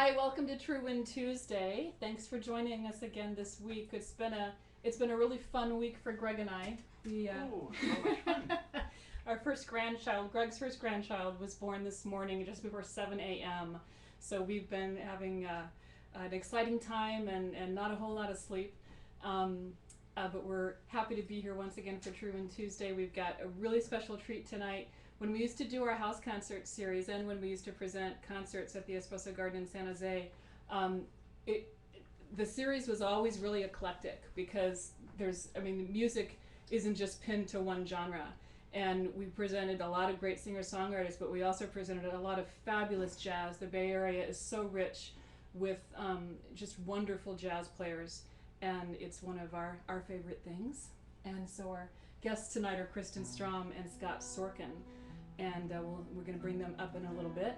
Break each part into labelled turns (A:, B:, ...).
A: Hi, welcome to TrueWind Tuesday. Thanks for joining us again this week. It's been a really fun week for Greg and I.
B: So much fun.
A: Our first grandchild, Greg's first grandchild, was born this morning just before 7 a.m. So we've been having an exciting time and not a whole lot of sleep. But we're happy to be here once again for TrueWind Tuesday. We've got a really special treat tonight. When we used to do our house concert series and when we used to present concerts at the Espresso Garden in San Jose, the series was always really eclectic because music isn't just pinned to one genre. And we presented a lot of great singer-songwriters, but we also presented a lot of fabulous jazz. The Bay Area is so rich with just wonderful jazz players, and it's one of our favorite things. And so our guests tonight are Kristen, Strom, and Scott Sorkin. And we're going to bring them up in a little bit.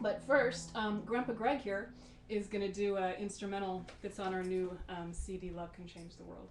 A: But first, Grandpa Greg here is going to do an instrumental that's on our new CD, Love Can Change the World.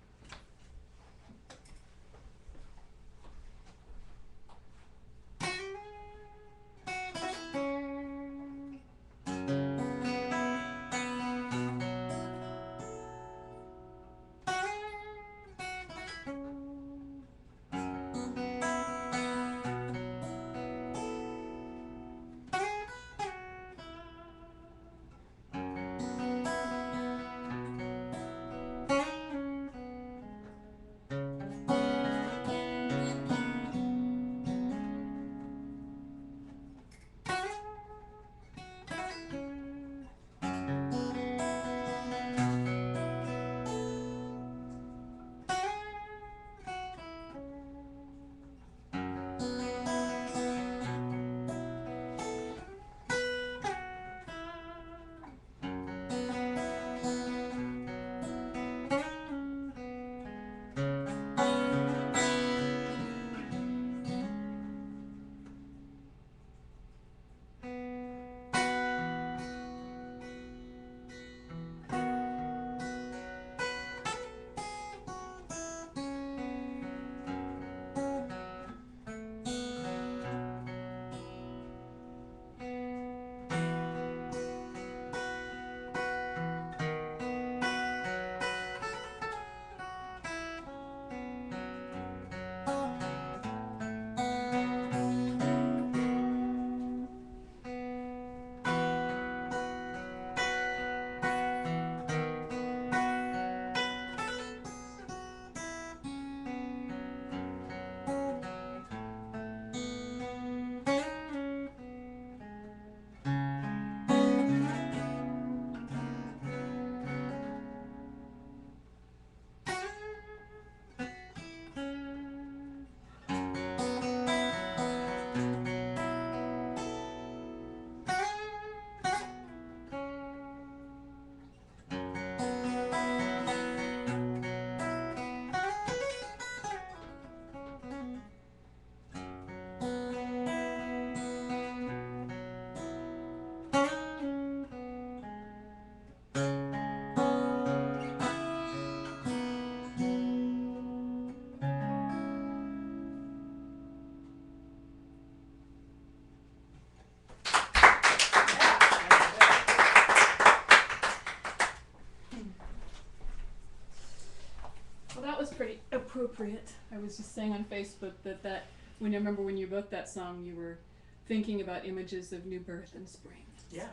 A: Pretty appropriate. I was just saying on Facebook that when I remember when you wrote that song, you were thinking about images of new birth and spring.
B: Yeah.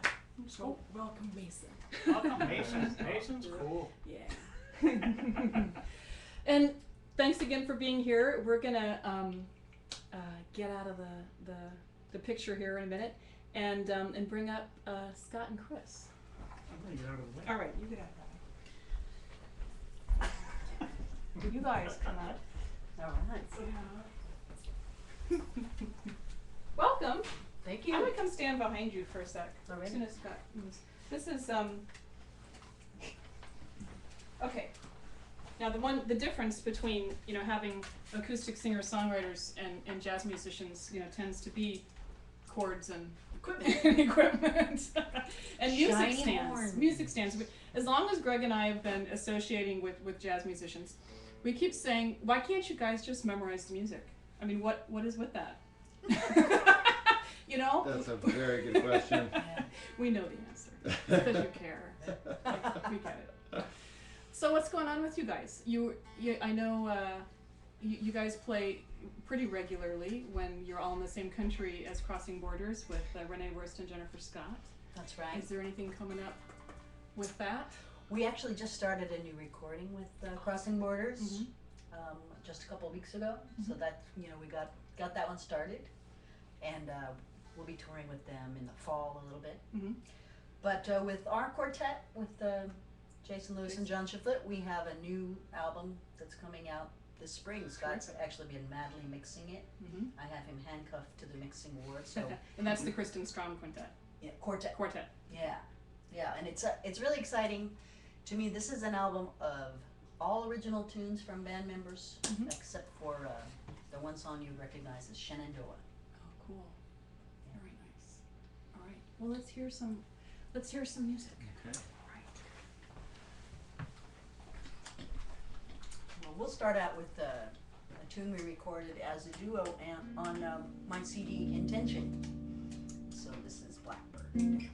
C: So welcome, Mason.
B: Welcome, Mason. Mason's cool.
A: Yeah. And thanks again for being here. We're gonna get out of the picture here in a minute and bring up Scott and Chris.
B: I'm gonna get out of the way.
C: All right, you get out of that. You guys come out.
A: All right. Welcome.
C: Thank
A: I'm gonna come stand behind you for a sec.
C: All right.
A: As soon as Scott moves. This is okay. Now the difference between having acoustic singer-songwriters and jazz musicians tends to be chords and equipment and
C: Shiny horns.
A: Music stands. As long as Greg and I have been associating with jazz musicians, we keep saying, why can't you guys just memorize the music? I mean, what is with that?
D: That's a very good question.
A: We know the answer. because you care. We get it. So what's going on with you guys? I know you guys play pretty regularly when you're all in the same country as Crossing Borders with Renee Wurst and Jennifer Scott.
D: That's right.
A: Is there anything coming up with that?
D: We actually just started a new recording with Crossing Borders
A: Mhm.
D: just a couple of weeks ago. So that we got that one started, and we'll be touring with them in the fall a little bit.
A: Mm-hmm.
D: But with our quartet, with Jason Lewis and John Shiflett, we have a new album that's coming out this spring. Scott's
A: Terrific.
D: actually been madly mixing it.
A: Mm-hmm.
D: I have him handcuffed to the mixing board. So
A: And that's the Kristen Strom Quintet.
D: yeah, quartet.
A: Quartet.
D: Yeah, and it's really exciting. To me, this is an album of all original tunes from band members,
A: Mhm.
D: except for the one song you recognize as Shenandoah.
A: Oh, cool. Very nice. All right. Well, let's hear some music.
B: Okay.
A: All right.
D: Well, we'll start out with a tune we recorded as a duo on my CD Intention. So this is Blackbird.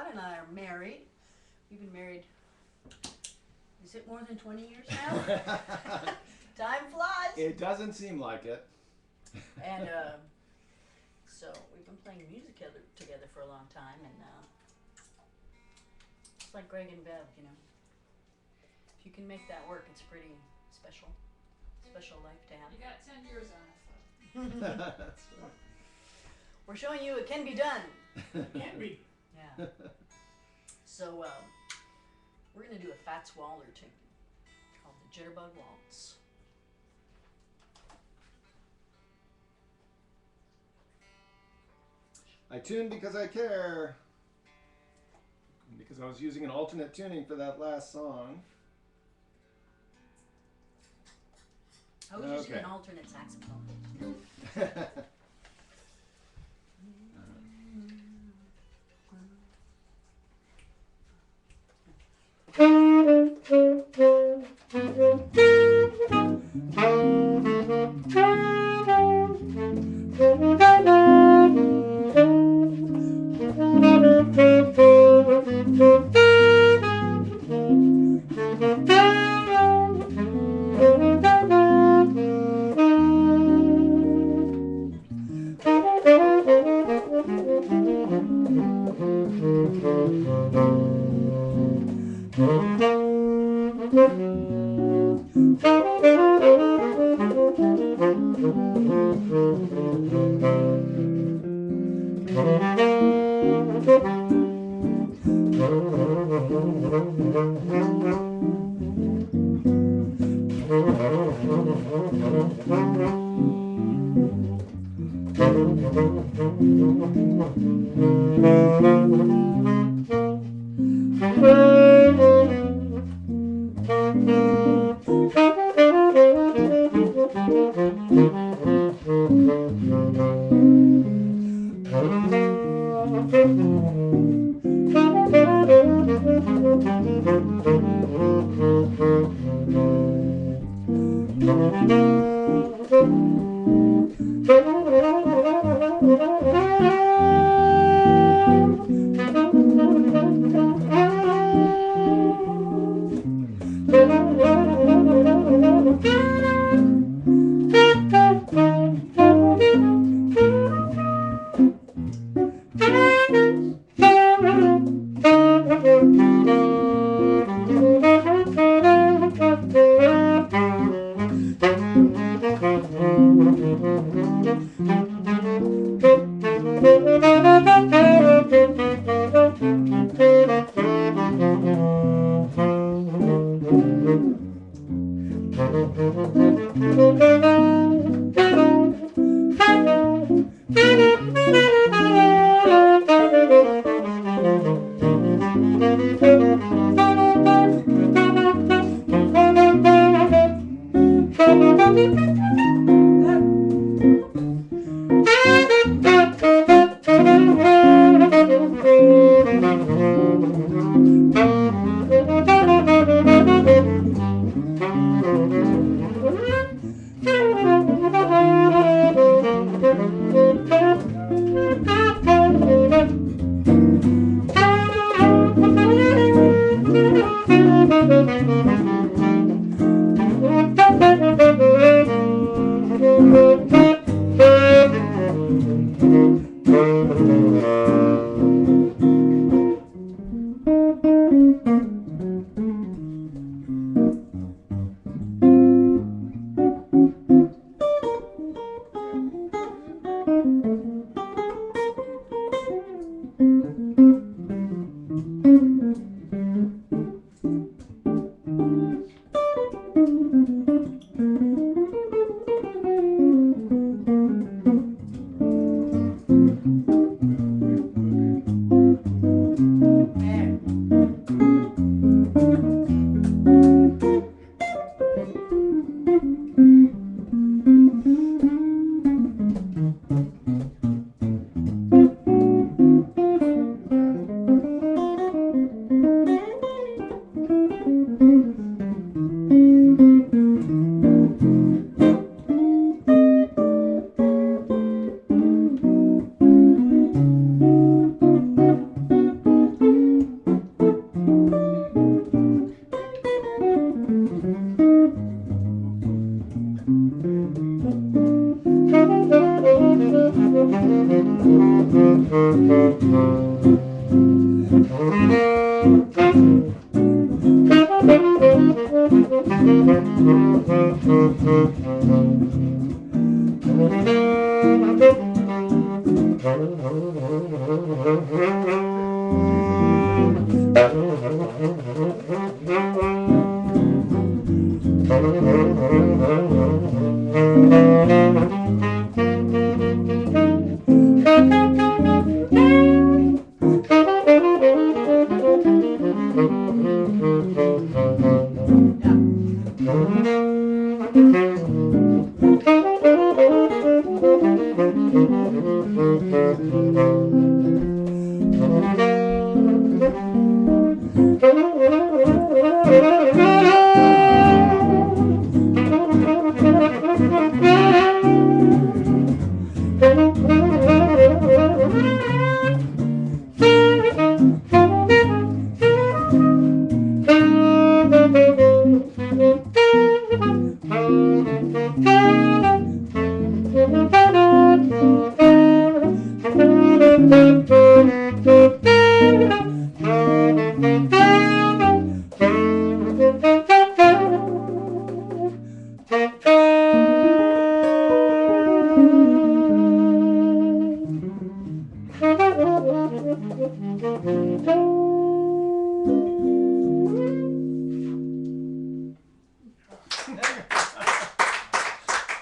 D: Scott and I are married. We've been married, is it more than 20 years now? Time flies.
E: It doesn't seem like it.
D: And so we've been playing music together for a long time, and it's like Greg and Bev, you know. If you can make that work, it's pretty special life to have.
A: You got 10 years on us.
E: That's
D: We're showing you it can be done.
B: Can be.
D: Yeah. So we're gonna do a Fats Waller tune called the Jitterbug Waltz.
E: I tuned because I care. Because I was using an alternate tuning for that last song.
D: I was using an alternate saxophone.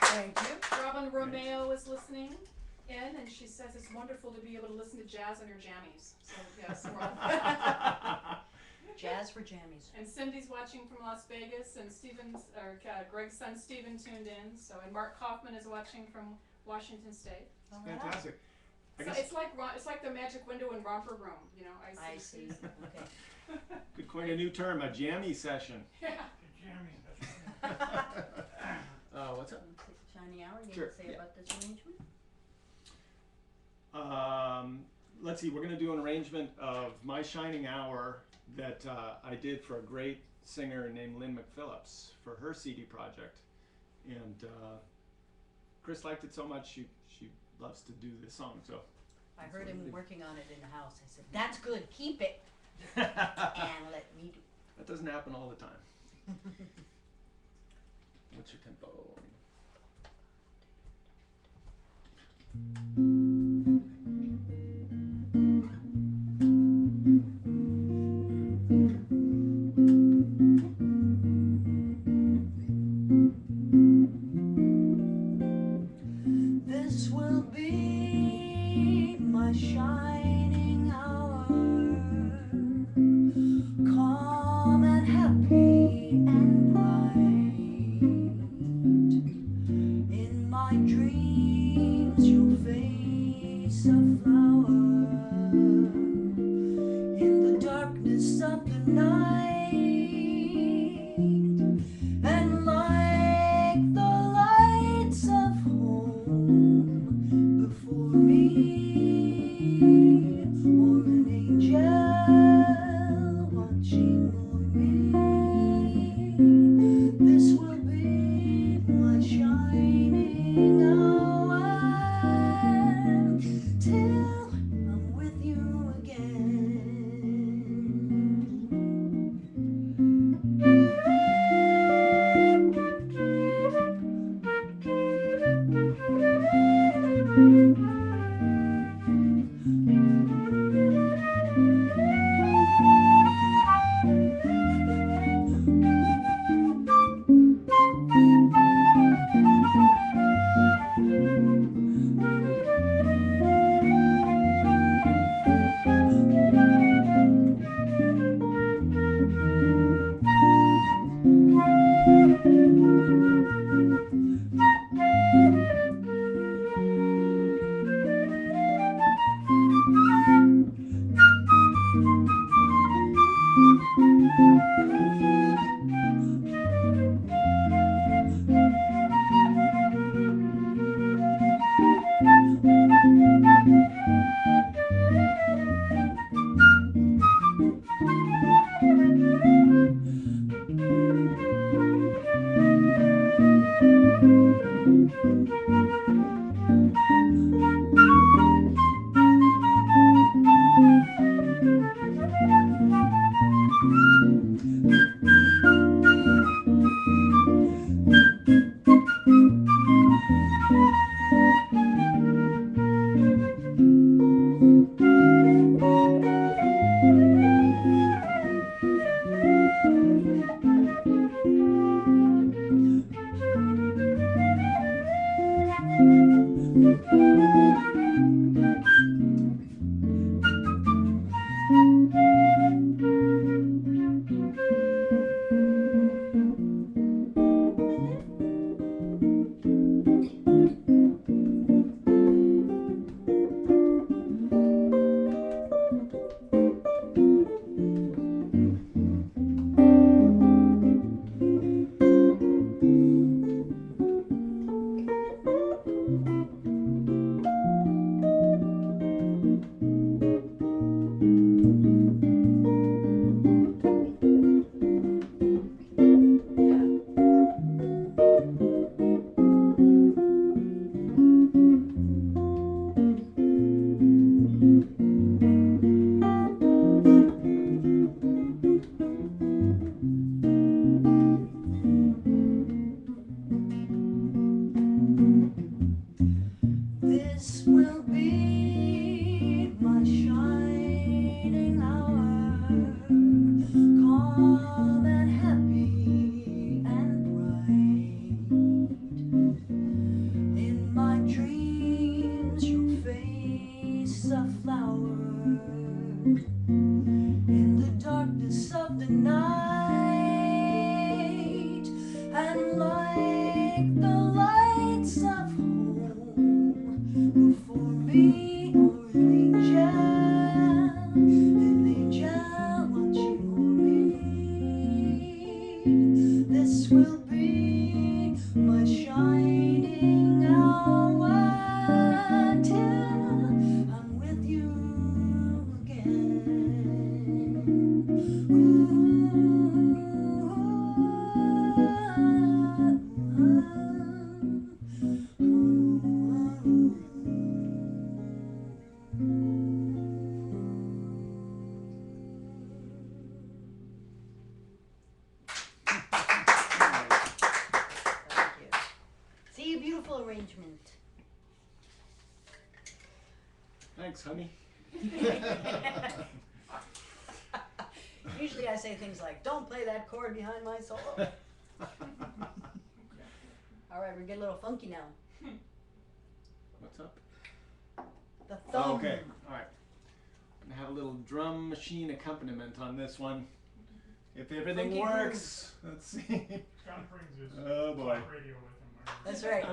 D: Thank you.
C: Robin Romeo is listening in, and she says it's wonderful to be able to listen to jazz on her jammies. So yes, we're all.
D: Jazz for jammies.
C: And Cindy's watching from Las Vegas, and Greg's son Steven tuned in. So, and Mark Kaufman is watching from Washington State.
E: Fantastic. I
C: So
E: guess
C: it's like the magic window in Romper Room, you know.
D: I see. Okay.
E: could coin a new term, a jammy session.
C: Yeah.
B: Good jamming.
E: What's up?
D: Shiny Hour, you
E: Sure,
D: want to say
E: yeah.
D: about this arrangement?
E: Let's see, we're going to do an arrangement of My Shining Hour that I did for a great singer named Lynn McPhillips for her CD project. And Chris liked it so much, she loves to do this song. So
D: I heard him working on it in the house. I said, that's good, keep it.
E: that
D: And let me do it.
E: doesn't happen all the time. What's your tempo?
D: This will be my shining hour, calm and happy and bright. In my dreams you'll face a flower, in the darkness of the night. And like the lights of home before me, or an angel watching over me, this will be my shining hour till I'm with you again. This will be my shining hour, calm and happy and bright. In my dreams, your face a flower. In the darkness of the night, and like the lights of for me, or an angel watching over me. This will be my shining hour till I'm with you again. Thank you. See, a beautiful arrangement.
E: Thanks, honey.
D: Usually I say things like, don't play that chord behind my solo. All right, we get a little funky now.
E: What's up?
D: The thumb.
E: Oh, okay, all right. I'm gonna have a little drum machine accompaniment on this one. If everything
D: Funky
E: works, let's see.
B: Scott brings his
E: Oh boy.
B: talk radio with him.
D: That's right.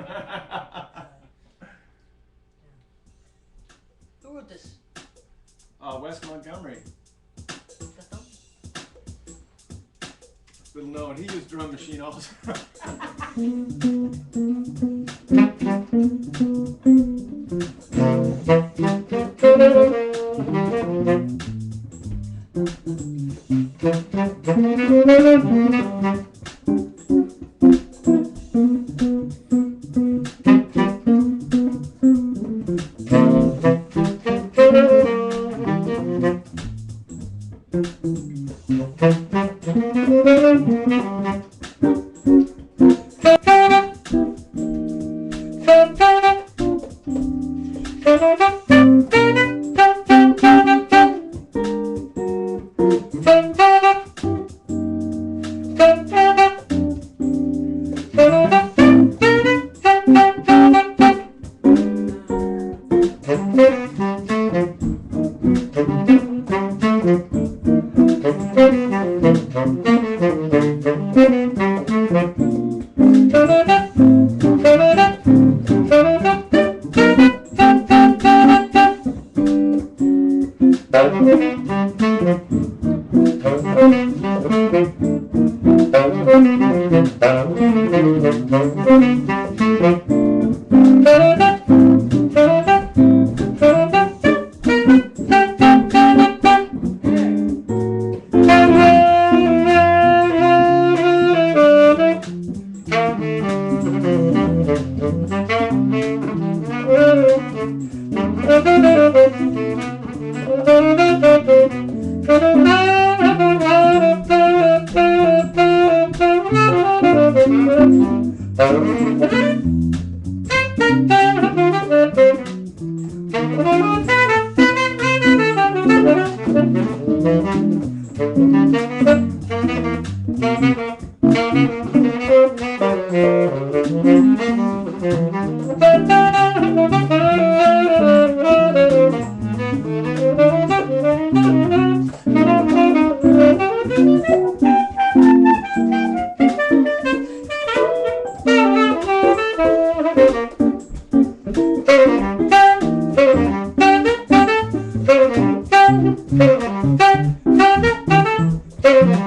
D: Who wrote this?
E: Wes Montgomery.
D: The thumb?
E: Little known, he used drum machine also.
B: Yeah.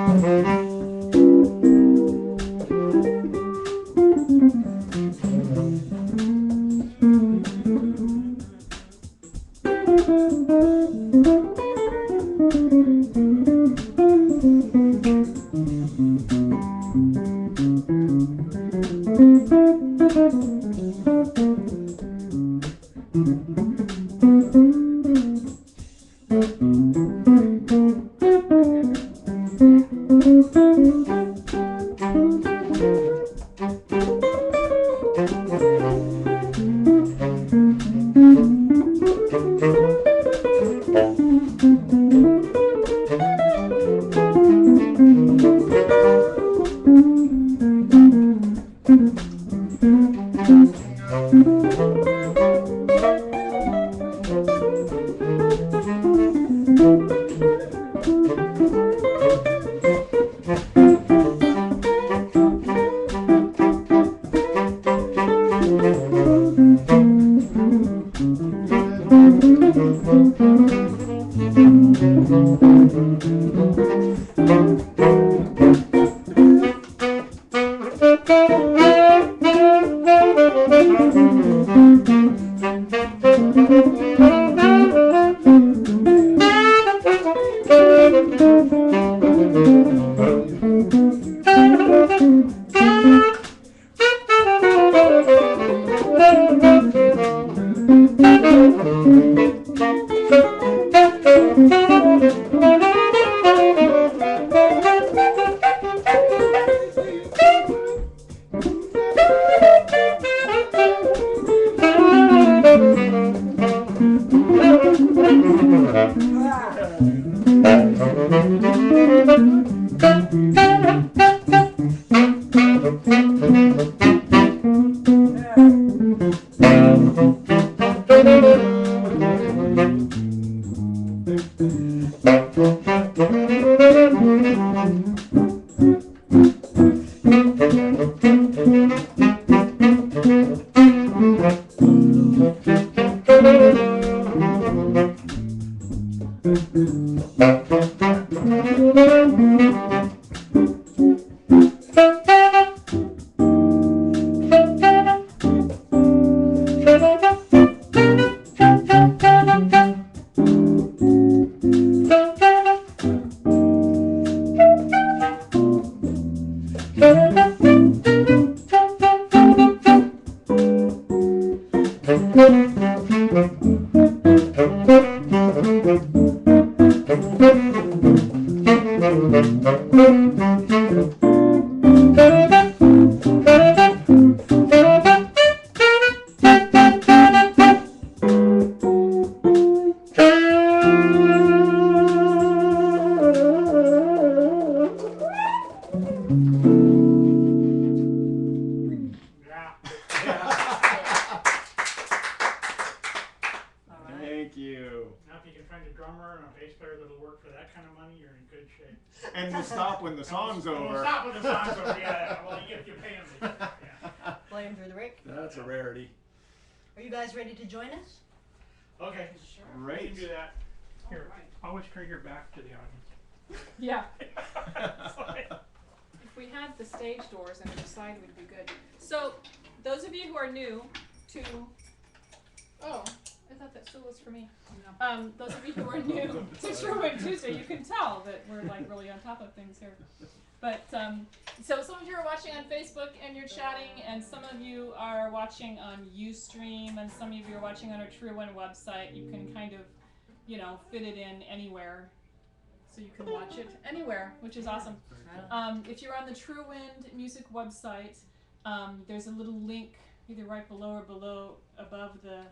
E: Thank you.
B: Now if you can find a drummer and a bass player that'll work for that kind of money, you're in good shape.
E: And we'll stop when the song's
B: And we'll
E: over.
B: stop when the song's over, yeah. Well, you pay them. Yeah.
D: Play 'em through the break.
E: That's a rarity.
D: Are you guys ready to join us?
B: Okay.
C: Sure.
B: We
E: Great.
B: can do that. Here,
C: Alright.
B: always turn your back to the audience.
A: Yeah.
B: Sorry.
A: If we had the stage doors on either side, we'd be good. So, those of you who are new to, oh, I thought that still was for me. Those of you who are new to TrueWind Tuesday, you can tell that we're like really on top of things here. But so some of you are watching on Facebook and you're chatting, and some of you are watching on Ustream, and some of you are watching on our TrueWind website. You can kind of, you know, fit it in anywhere, so you can watch it anywhere, which is awesome. If you're on the TrueWind music website, there's a little link either right below or above the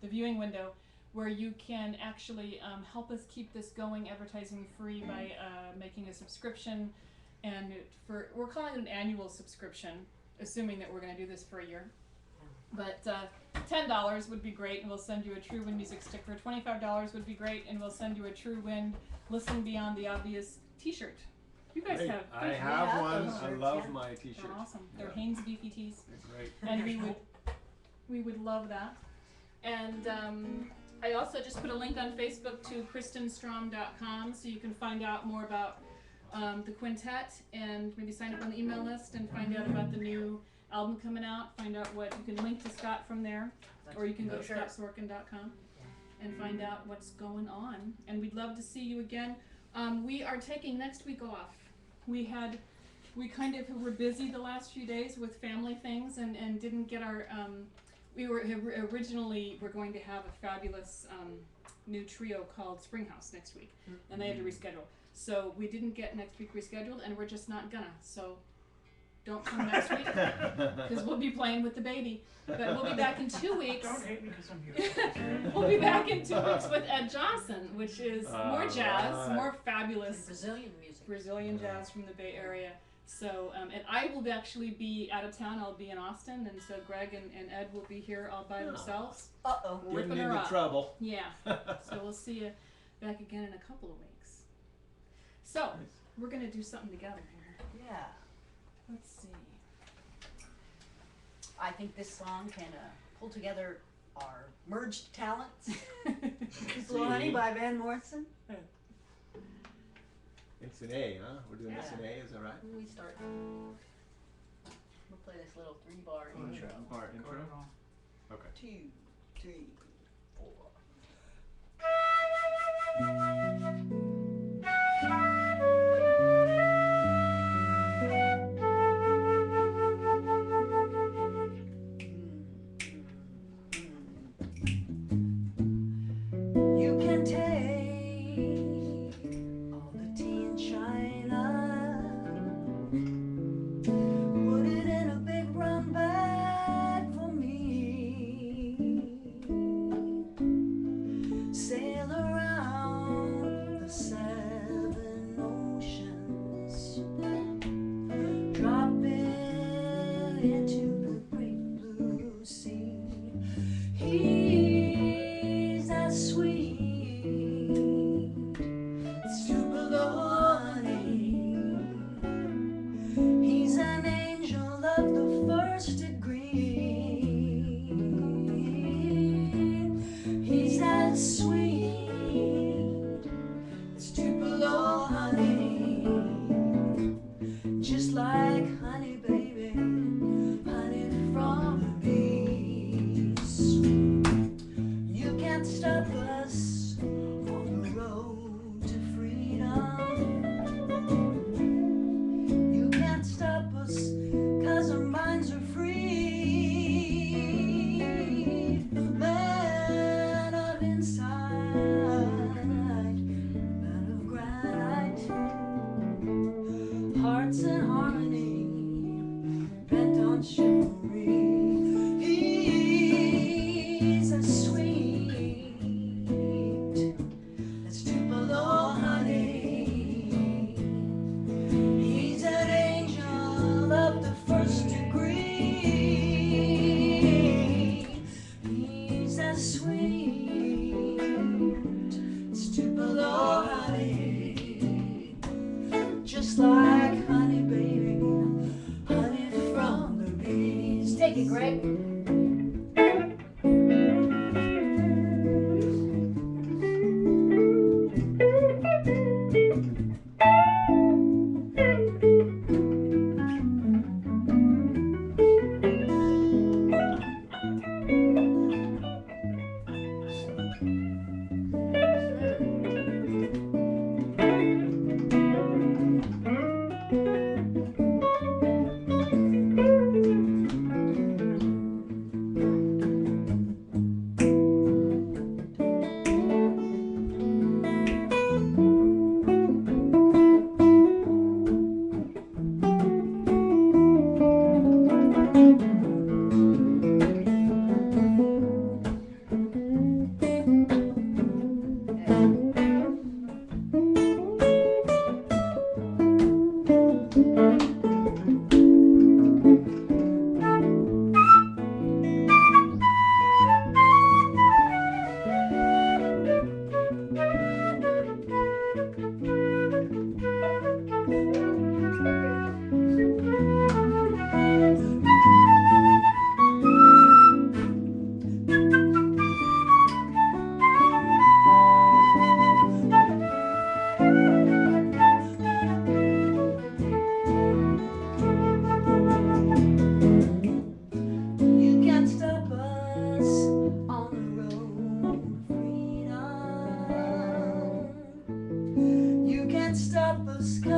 A: viewing window where you can actually help us keep this going advertising free by making a subscription. And we're calling it an annual subscription, assuming that we're going to do this for a year. But $10 would be great, and we'll send you a TrueWind music sticker. $25 would be great, and we'll send you a TrueWind Listen Beyond the Obvious t-shirt. You guys
E: Great.
A: have.
E: I
A: those,
E: have
D: have
E: one.
D: those
E: I
D: shirts,
E: love
D: yeah.
E: my
A: They're
E: t-shirts.
A: awesome. They're
E: Yeah.
A: Hanes beefy tees,
E: They're great.
A: and we would love that. And I also just put a link on Facebook to KristenStrom.com, so you can find out more about the quintet, and maybe sign up on the email list and find out about the new album coming out. Find out what you can link to Scott from there, or you can go to scottsorkin.com and find out what's going on. And we'd love to see you again. We are taking next week off. We kind of were busy the last few days with family things and didn't get our. We were originally we're going to have a fabulous new trio called Springhouse next week, and they had to reschedule. So we didn't get next week rescheduled, and we're just not gonna. So don't come next week because we'll be playing with the baby. But we'll be back in 2 weeks.
B: Don't hate me because I'm here.
A: We'll be back in 2 weeks with Ed Johnson, which is more jazz,
E: right.
A: more fabulous
D: Brazilian music.
A: Brazilian jazz from the Bay Area. So, and I will actually be out of town. I'll be in Austin, and so Greg and Ed will be here all by themselves.
D: Uh-oh.
E: Getting
A: Ripping her
E: into
A: up.
E: trouble.
A: Yeah. So we'll see you back again in a couple of weeks. So, we're going to do something together here.
D: Yeah.
A: Let's see.
D: I think this song can pull together our merged talents. Little Honey by Van Morrison.
E: It's an A, huh? We're doing this in A, is that right?
D: When we start, we'll play this little 3-bar intro.
E: Bar
B: Go
E: intro.
B: ahead, Ron.
E: Okay.
D: 2, 3, 4. You can take all the tea in China, put it in a big brown bag for me, sail around the 7 oceans, drop it into the great blue sea. He's as sweet, Tupelo honey. He's an angel of the first degree. He's as sweet as Tupelo honey, just like honey, baby, honey from the bees. You can't stop us on the road to freedom. You can't stop us 'cause our minds are free. Man of insight, man of granite, hearts in harmony, bent on chivalry. He's as sweet as Tupelo honey. He's an angel of the first degree. He's as sweet as Tupelo honey, just like honey, baby, honey from the bees. Take it, Greg.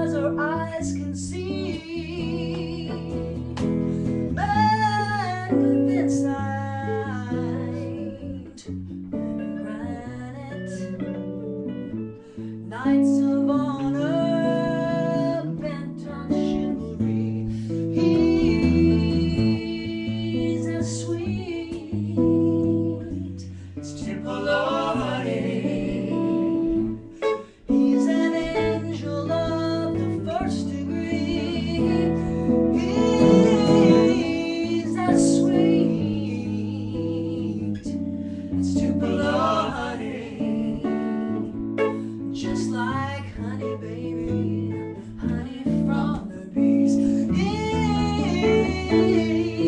D: as our eyes can see. Man with insight, granite, knights of honor, bent on chivalry. He's as sweet as Tripoli. He's an angel of the first degree. He's as sweet as Tripoli. Just like honey, baby, honey from the bees.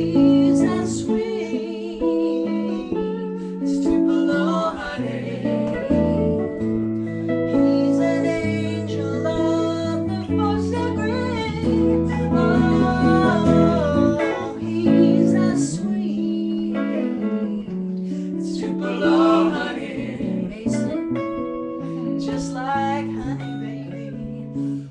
D: He's as sweet as Tripoli. He's an angel of the first degree. Oh, he's as sweet as Tripoli. Mason, just like honey, baby,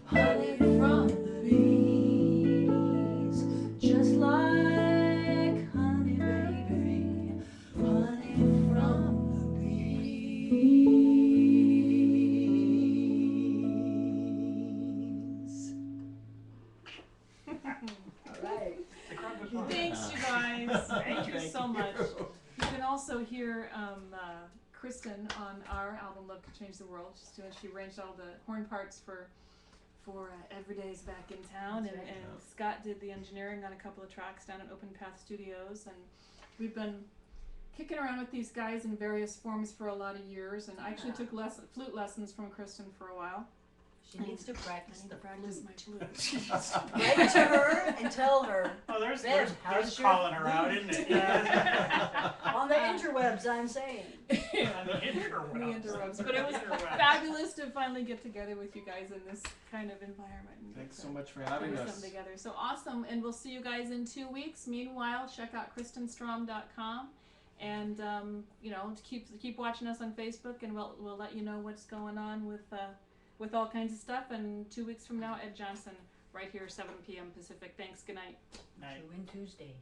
D: honey from the bees. Just like honey, baby, honey from the bees. All right.
B: The crowd was fun.
A: Thanks, you guys. Thank you so much. You can also hear Kristen on our album Love Could Change the World. She arranged all the horn parts for Everyday's Back in Town, and Scott did the engineering on a couple of tracks down at Open Path Studios, and we've been kicking around with these guys in various forms for a lot of years, and I actually took flute lessons from Kristen for a while.
D: She needs to
A: I
D: practice
A: need
D: the
A: to practice my
D: flute.
A: flute.
D: Write to her and tell her.
B: Oh, there's
D: how's your
B: calling her out, isn't it?
D: On the interwebs, I'm saying.
B: On the interwebs.
A: The interrupts. But it was fabulous to finally get together with you guys in this kind of environment. And
E: Thanks
A: get
E: so
A: to
E: much for
A: do
E: having us.
A: something together. So awesome. And we'll see you guys in 2 weeks. Meanwhile, check out KristenStrom.com. And keep watching us on Facebook, and we'll let you know what's going on with all kinds of stuff. And 2 weeks from now, Ed Johnson, right here, 7 p.m. Pacific. Thanks. Good night.
B: Night.
D: TrueWind Tuesday.